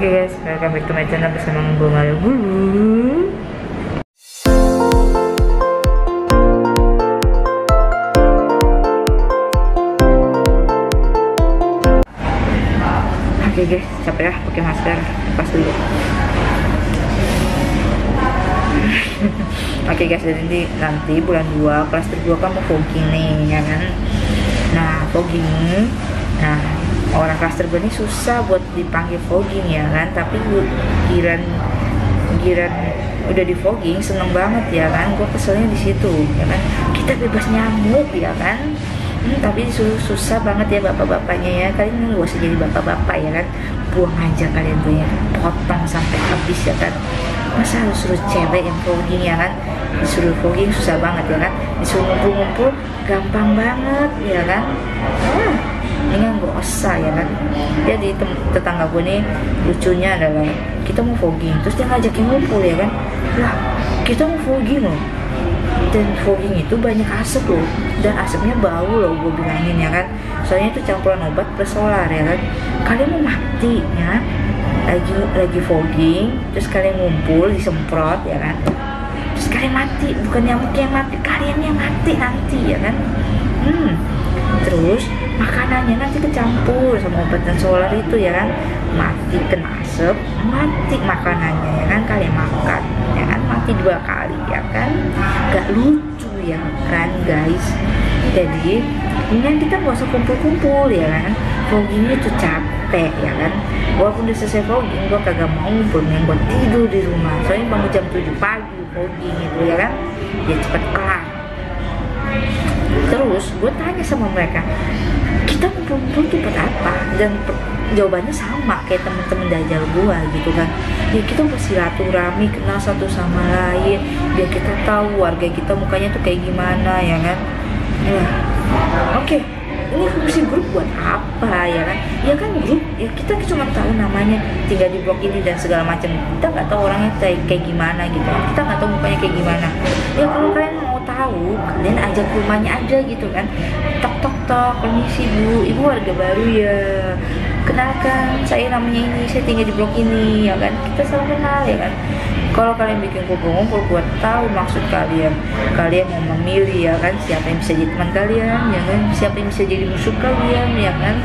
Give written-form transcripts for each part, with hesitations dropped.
Oke guys, welcome back to my channel bersama gue Mario Guru. Oke guys, capek ya pakai masker, pas dulu. Oke guys, jadi nanti bulan 2 kelas 2 kan mau fogging nih, ya kan? Nah, fogging. Nah, orang kelas 2 ini susah buat dipanggil fogging ya kan, tapi giran udah di fogging seneng banget ya kan. Gue keselnya di situ ya kan, kita bebas nyamuk ya kan. Tapi susah banget ya bapak-bapaknya ya. Kalian gak usah jadi bapak-bapak ya kan, buang aja kalian tuh ya, potong sampai habis ya kan. Masa harus suruh cewek yang fogging ya kan, disuruh fogging susah banget ya kan, disuruh ngumpul-ngumpul gampang banget ya kan. Ini kan gak usah ya kan. Jadi tetangga gue nih lucunya adalah kita mau fogging, terus dia ngajakin ngumpul ya kan. Lah kita mau fogging loh, dan fogging itu banyak asap loh, dan asapnya bau loh gue bilangin ya kan. Soalnya itu campuran obat plus solar ya kan. Kalian mau mati ya, lagi fogging, terus kalian ngumpul disemprot ya kan, terus kalian mati. Bukan nyamuk yang mati, kalian yang mati nanti ya kan. Terus makanannya nanti kecampur sama obat dan solar itu ya kan, mati kena asap, mati makanannya ya kan, kalian makan ya kan, mati 2 kali ya kan. Gak lucu ya kan guys. Jadi ini kita gak usah kumpul-kumpul ya kan. Fogging itu capek ya kan. Walaupun udah selesai fogging, gue kagak mau ngumpul, nih gue tidur di rumah. Soalnya bangun jam 7 pagi fogging itu ya kan, ya cepet kelar. Terus gue tanya sama mereka, kita ngumpul-ngumpul tuh buat apa? Dan jawabannya sama kayak temen-temen dajal gue gitu kan. Ya kita bersilaturahmi, kenal satu sama lain, biar kita tahu warga kita mukanya tuh kayak gimana ya kan. Ya, oke. Ini fungsi grup buat apa ya kan? Ya kan grup, ya kita cuma tahu namanya, tinggal di blok ini dan segala macam. Kita nggak tahu orangnya kayak gimana gitu. Kita nggak tahu mukanya kayak gimana. Ya kalau kalian mau tahu, kalian ajak ke rumahnya aja gitu kan. Tok tok tok, permisi bu, ibu warga baru ya. Kenalkan, saya namanya ini, saya tinggal di blok ini ya kan. Kita saling kenal ya kan. Kalau kalian bikin kumpul-kumpul buat tahu maksud kalian mau memilih ya kan, siapa yang bisa jadi teman kalian ya kan, siapa yang bisa jadi musuh kalian ya kan,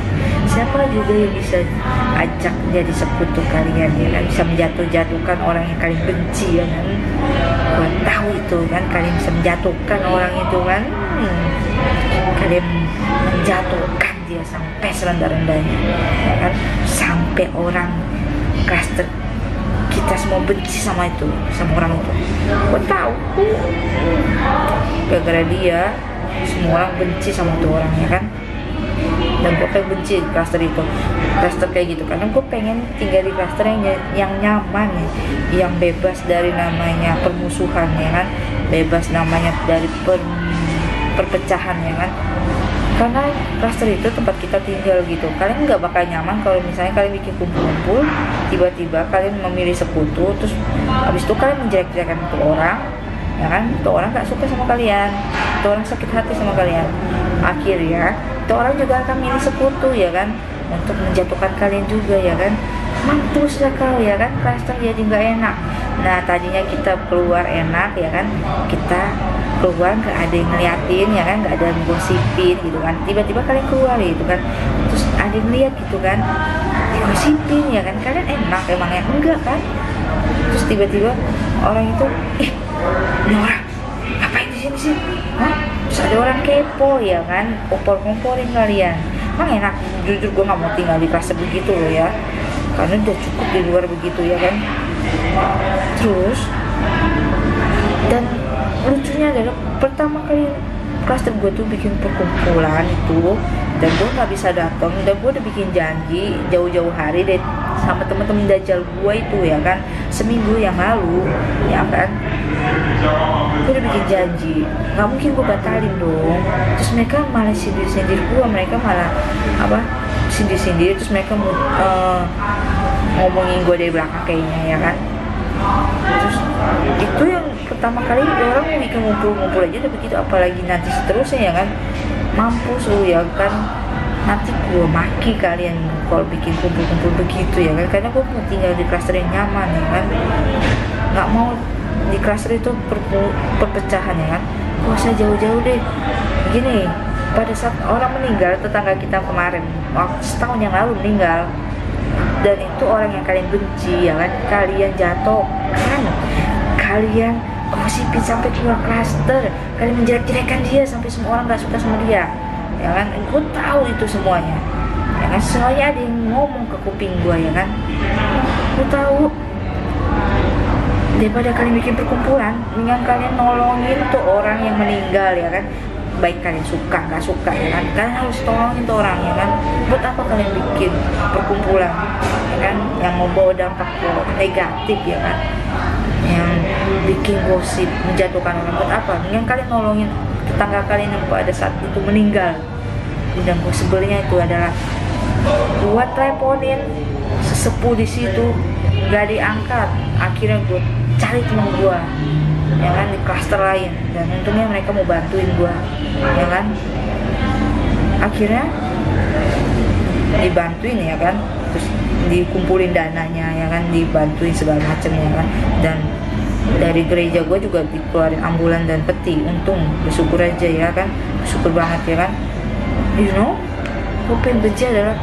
siapa juga yang bisa ajak jadi sekutu kalian ya kan, bisa menjatuhkan orang yang kalian benci ya kan. Buat tahu itu kan, kalian bisa menjatuhkan orang itu kan, kalian menjatuhkan dia sampai serendah-rendahnya ya kan, sampai orang kelas kita semua benci sama itu, sama orang itu. Gue tahu, gara-gara dia semua orang benci sama itu orang ya kan. Dan gue pengen benci klaster itu, klaster kayak gitu, karena gue pengen tinggal di klaster yang nyaman ya, yang bebas dari namanya permusuhan ya kan, bebas namanya dari perpecahan ya kan. Karena klaster itu tempat kita tinggal gitu. Kalian nggak bakal nyaman kalau misalnya kalian bikin kumpul-kumpul, tiba-tiba kalian memilih sekutu, terus habis itu kalian menjelek-jelekan itu orang ya kan. Itu orang nggak suka sama kalian, itu orang sakit hati sama kalian. Akhirnya itu orang juga akan milih sekutu ya kan, untuk menjatuhkan kalian juga ya kan. Mampus lah kau ya kan, klaster jadi nggak enak. Nah tadinya kita keluar enak ya kan, kita keluar nggak ada yang ngeliatin ya kan, nggak ada yang gosipin gitu kan. Tiba-tiba kalian keluar gitu kan, terus ada yang lihat gitu kan, digosipin ya kan, kalian enak emangnya enggak kan. Terus tiba-tiba orang itu, ini orang ngapain di sini sih? Terus ada orang kepo ya kan, kompor-komporin kalian. Emang enak, jujur gue nggak mau tinggal di kelas begitu loh ya, karena udah cukup di luar begitu ya kan. Terus dan lucunya adalah pertama kali klaster gue tuh bikin perkumpulan itu, dan gue nggak bisa datang, dan gue udah bikin janji jauh-jauh hari deh sama temen-temen dajal gue itu ya kan, seminggu yang lalu ya kan. Gue udah bikin janji, nggak mungkin gue batalin dong. Terus mereka malah sindir-sindir gue, mereka malah sindir-sindir, terus mereka ngomongin gue dari belakang kayaknya ya kan. Terus itu yang pertama kali orang mau bikin ngumpul-ngumpul aja udah begitu, apalagi nanti seterusnya ya kan. Mampus lu ya kan. nanti gue maki kalian kalau bikin kumpul-kumpul begitu ya kan, karena gue mau tinggal di klaster yang nyaman ya kan, nggak mau di klaster itu perpecahan ya kan. Gak usah jauh-jauh deh. Gini, pada saat orang meninggal, tetangga kita kemarin setahun yang lalu meninggal, dan itu orang yang kalian benci ya kan, kalian jatuh kan, kalian gosipin sampai keluar klaster, kalian menjelek-jelekan dia sampai semua orang gak suka sama dia ya kan. Gue tahu itu semuanya ya kan, soalnya ada yang ngomong ke kuping gue ya kan. Gue tahu. Daripada kalian bikin perkumpulan, mendingan kalian nolongin tuh orang yang meninggal ya kan, baik kalian suka nggak suka ya kan, kalian harus tolongin tuh orang ya kan. Buat apa kalian bikin perkumpulan ya kan, yang membawa dampak negatif ya kan, yang bikin gosip, menjatuhkan orang. Buat apa? Mendingan kalian nolongin tetangga kalian yang pada saat itu meninggal. Dan gue sebelnya itu adalah buat teleponin sesepuh di situ, nggak diangkat. Akhirnya gue cari teman gue ya kan di klaster lain, dan untungnya mereka mau bantuin gue ya kan. Akhirnya dibantuin ya kan, terus dikumpulin dananya ya kan, dibantuin segala macam ya kan. Dan dari gereja gue juga dikeluarin ambulan dan peti. Untung, bersyukur aja ya kan, bersyukur banget ya kan. You know, gue pengen benci adalah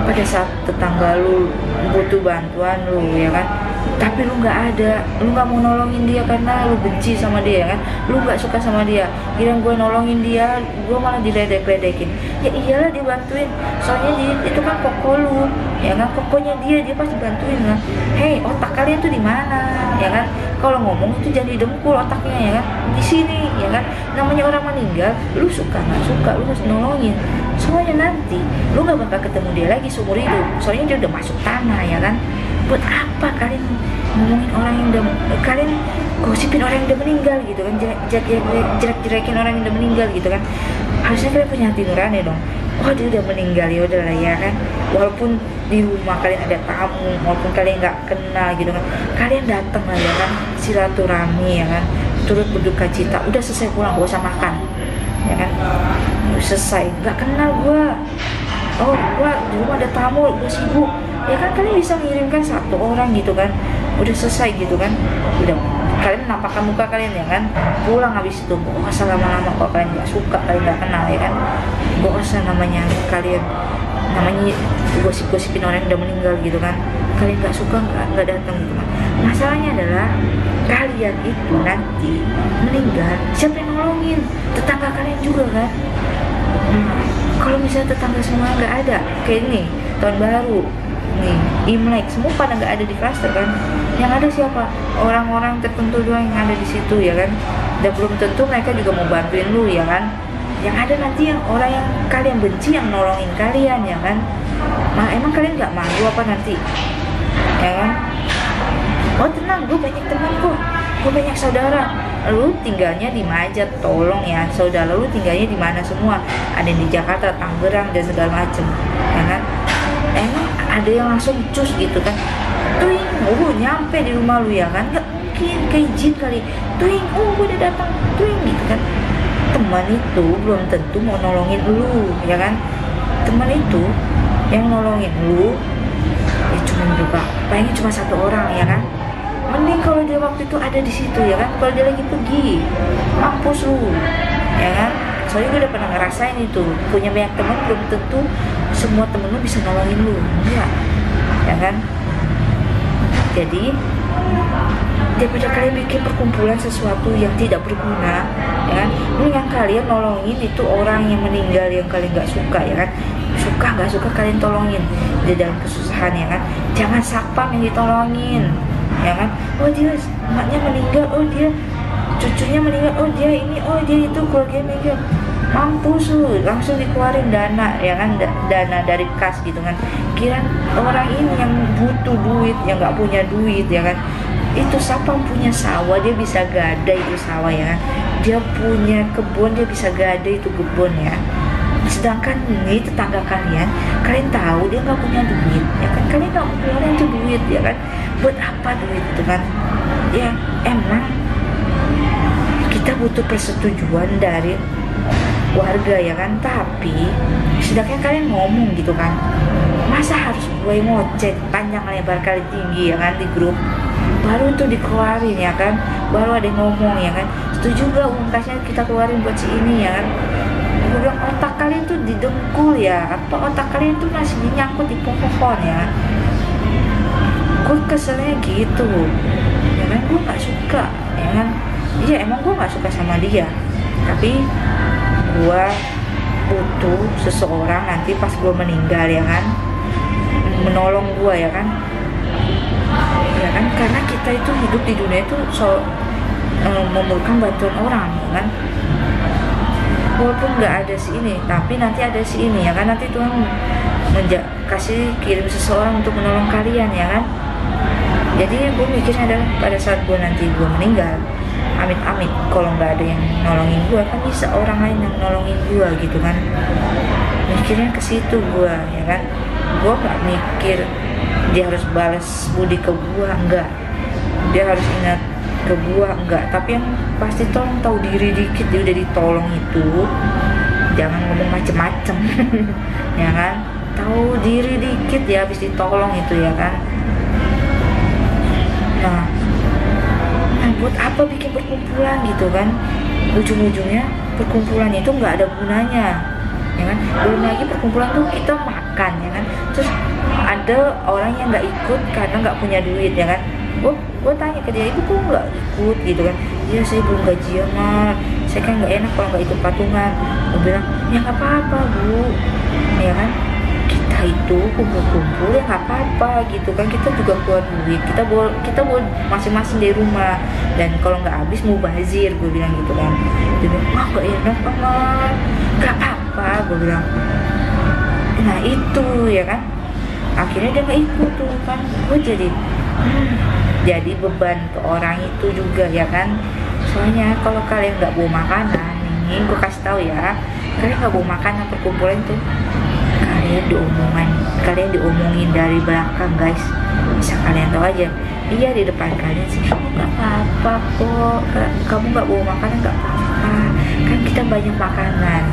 pada saat tetangga lu butuh bantuan lu ya kan, tapi lu nggak ada, lu nggak mau nolongin dia karena lu benci sama dia ya kan, lu nggak suka sama dia. Kira gue nolongin dia, gue malah diledek-ledekin. Ya iyalah dibantuin, soalnya dia itu kan koko lu ya kan, kokonya dia pasti bantuin kan. Hei, otak kalian tuh di mana ya kan? Kalau ngomong itu jadi dengkul otaknya ya kan, di sini ya kan. Namanya orang meninggal, lu suka nggak suka, lu harus nolongin. Soalnya nanti lu nggak bakal ketemu dia lagi seumur hidup, soalnya dia udah masuk tanah ya kan. Buat apa kalian ngomongin orang yang udah, kalian gosipin orang yang udah meninggal gitu kan, jelek-jelekin orang yang udah meninggal gitu kan. Harusnya kalian punya hati nurani dong. Oh dia udah meninggal, ya udah lah ya kan. Walaupun di rumah kalian ada tamu, walaupun kalian nggak kenal gitu kan, kalian datang lah ya kan, silaturahmi ya kan, turut berduka cita. Udah selesai pulang, gak usah makan ya kan, udah selesai. Nggak kenal gua, oh gua di rumah ada tamu, gua sibuk ya kan. Kalian bisa mengirimkan satu orang gitu kan, udah selesai gitu kan. Udah kalian menampakkan muka kalian ya kan, pulang habis itu. Gak usah lama-lama kalau kalian nggak suka, kalian nggak kenal ya kan. Gak usah namanya kalian, namanya gosip-gosipin orang yang udah meninggal gitu kan. Kalian nggak suka, nggak datang gitu kan. Masalahnya adalah kalian itu nanti meninggal, siapa yang nolongin? Tetangga kalian juga kan. Kalau misalnya tetangga semua nggak ada, kayak ini tahun baru nih, Imlek, semua pada nggak ada di klaster kan. Yang ada siapa? Orang-orang tertentu doang yang ada di situ ya kan. Dan belum tentu mereka juga mau bantuin lu ya kan. Yang ada nanti yang orang yang kalian benci yang nolongin kalian ya kan. Emang kalian nggak malu apa nanti ya kan? Oh tenang, gue banyak teman kok, gue banyak saudara. Lu tinggalnya di Majat, tolong ya, saudara lu tinggalnya di mana semua? Ada di Jakarta, Tangerang dan segala macem ya kan. Emang ada yang langsung cus gitu kan, tuing, nyampe di rumah lu ya kan. Gak mungkin, kayak jin kali, tuing, gue udah datang, tuing gitu kan. Teman itu belum tentu mau nolongin lu ya kan. Teman itu yang nolongin lu ya cuma juga paling cuma satu orang ya kan. Mending kalau dia waktu itu ada di situ ya kan, kalau dia lagi pergi, mampus lu ya kan. Soalnya gue udah pernah ngerasain itu, punya banyak teman, belum tentu semua temen lu bisa nolongin lu, enggak ya kan. Jadi daripada kalian bikin perkumpulan sesuatu yang tidak berguna ya kan, mendingan kalian nolongin itu orang yang meninggal yang kalian nggak suka ya kan. Suka nggak suka kalian tolongin dia dalam kesusahan ya kan. Jangan sapam yang ditolongin ya kan. Oh dia emaknya meninggal, oh dia cucunya meninggal, oh dia ini, oh dia itu, keluarga meninggal. Mampus lu, langsung dikeluarin dana ya kan, dana dari kas gitu kan. Kira orang ini yang butuh duit, yang nggak punya duit ya kan. Itu siapa punya sawah, dia bisa gada itu sawah ya kan. Dia punya kebun, dia bisa gada itu kebun ya. Sedangkan ini tetangga kalian tahu dia nggak punya duit ya kan, kalian nggak keluarin itu duit ya kan. Buat apa duit itu kan ya. Emang kita butuh persetujuan dari warga ya kan. Tapi sedangkan kalian ngomong gitu kan, masa harus gue ngoceh panjang lebar kali tinggi ya kan di grup, baru tuh dikeluarin ya kan, baru ada yang ngomong ya kan, setuju gak uang kasnya kita keluarin buat si ini ya kan. Gue bilang otak kalian tuh didengkul ya, apa otak kalian tuh masih nyangkut di pohon ya. Gue keselnya gitu ya kan, gue nggak suka ya kan. Iya emang gue nggak suka sama dia, tapi gue butuh seseorang nanti pas gue meninggal ya kan, menolong gue ya kan, karena kita itu hidup di dunia itu memerlukan bantuan orang ya kan. Walaupun nggak ada si ini, tapi nanti ada si ini ya kan, nanti Tuhan kasih kirim seseorang untuk menolong kalian ya kan. Jadi gue mikirnya adalah pada saat gue nanti gue meninggal, amit-amit kalau nggak ada yang nolongin gue, kan bisa orang lain yang nolongin gue gitu kan. Mikirnya ke situ gue ya kan. Gue nggak mikir dia harus balas budi ke gue, enggak, dia harus ingat ke gue, enggak. Tapi yang pasti tolong tahu diri dikit, dia udah ditolong itu jangan ngomong macem-macem ya kan. Tahu diri dikit ya habis ditolong itu ya kan. Nah buat apa bikin perkumpulan gitu kan, ujung-ujungnya perkumpulannya itu nggak ada gunanya ya kan. Belum lagi perkumpulan tuh kita makan ya kan, terus ada orang yang nggak ikut karena nggak punya duit ya kan. Gue tanya ke dia, itu kok nggak ikut gitu kan. Iya saya belum gajian mah, saya kan nggak enak kalau nggak ikut patungan. Gue bilang ya nggak apa-apa bu ya kan, kita itu kumpul-kumpul ya nggak apa-apa gitu kan, kita juga keluar duit, kita bawa masing-masing dari rumah, dan kalau nggak habis mau bazir, gue bilang gitu kan. Dia bilang wah nggak enak banget, nggak apa-apa, gue bilang. Nah itu ya kan, akhirnya dia nggak ikut tuh kan. Gue jadi beban ke orang itu juga ya kan. Soalnya kalau kalian nggak bawa makanan, nih gue kasih tahu ya, kalian nggak bawa makanan perkumpulan tuh, kalian diomongin dari belakang guys. Bisa kalian tahu aja, iya di depan kalian sih nggak apa-apa kok, kamu nggak bawa makanan nggak apa-apa kan, kita banyak makanan.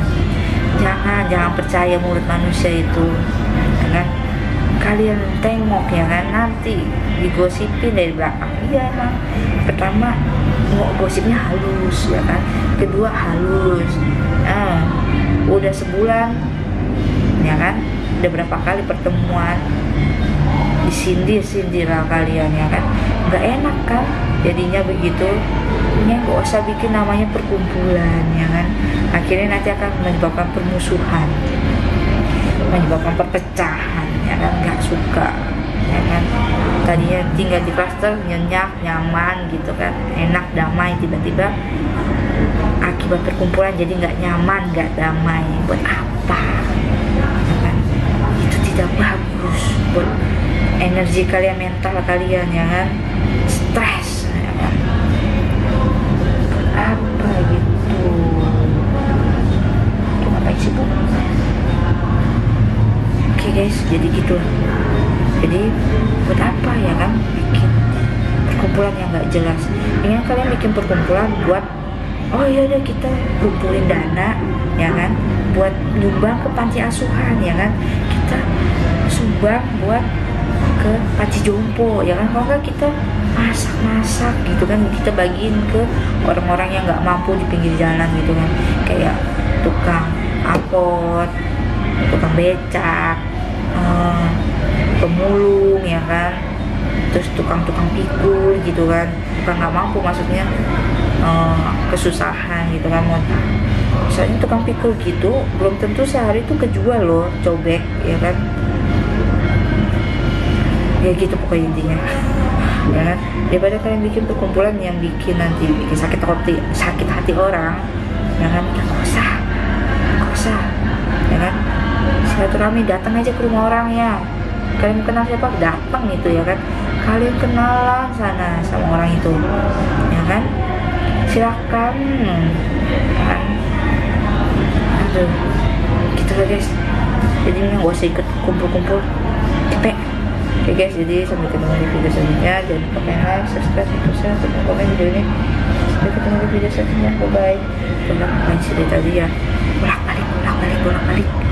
Jangan percaya mulut manusia itu ya kan. Kalian tengok ya kan, nanti digosipin dari belakang. Iya emang pertama gosipnya halus ya kan, kedua halus. Udah sebulan ya kan, udah berapa kali pertemuan, disindir lah kalian ya kan, nggak enak kan jadinya begitu. Ini nggak usah bikin namanya perkumpulan ya kan, akhirnya nanti akan menyebabkan permusuhan, menyebabkan perpecahan ya kan. Nggak suka ya kan, tadinya tinggal di klaster nyenyak nyaman gitu kan, enak damai, tiba-tiba akibat perkumpulan jadi nggak nyaman nggak damai. Buat apa ya kan? Itu tidak bagus buat energi kalian, mental kalian ya kan, stres ya kan. Buat apa gitu? Itu ngapain sih bu? Oke guys, jadi gitu. Jadi buat apa ya kan bikin perkumpulan yang nggak jelas? Ingin kalian bikin perkumpulan buat oh iya deh kita kumpulin dana ya kan, buat nyumbang ke panti asuhan ya kan, kita sumbang buat ke panti jompo ya kan. Kalau nggak kita masak gitu kan, kita bagiin ke orang-orang yang nggak mampu di pinggir jalan gitu kan, kayak tukang angkot, tukang becak, pemulung ya kan, terus tukang pikul gitu kan, tukang nggak mampu maksudnya, kesusahan gitu kan. Misalnya tukang pikul gitu belum tentu sehari itu kejual loh, cobek ya kan, ya gitu pokoknya intinya ya kan. Daripada kalian bikin perkumpulan yang bikin nanti bikin sakit hati orang ya kan, nggak usah ya kan. Silaturahmi, datang aja ke rumah orang ya, kalian kenal siapa datang itu ya kan, kalian kenalan sana sama orang itu ya kan, silakan kan. Aduh gitu lah guys, jadi nggak usah ikut kumpul-kumpul capek. Oke guys, jadi sampai ketemu di video selanjutnya, jangan lupa like, subscribe, share, dan komen video ini. Sampai ketemu di video selanjutnya, bye bye. Udah ngapain sih dari tadi ya. bolak-balik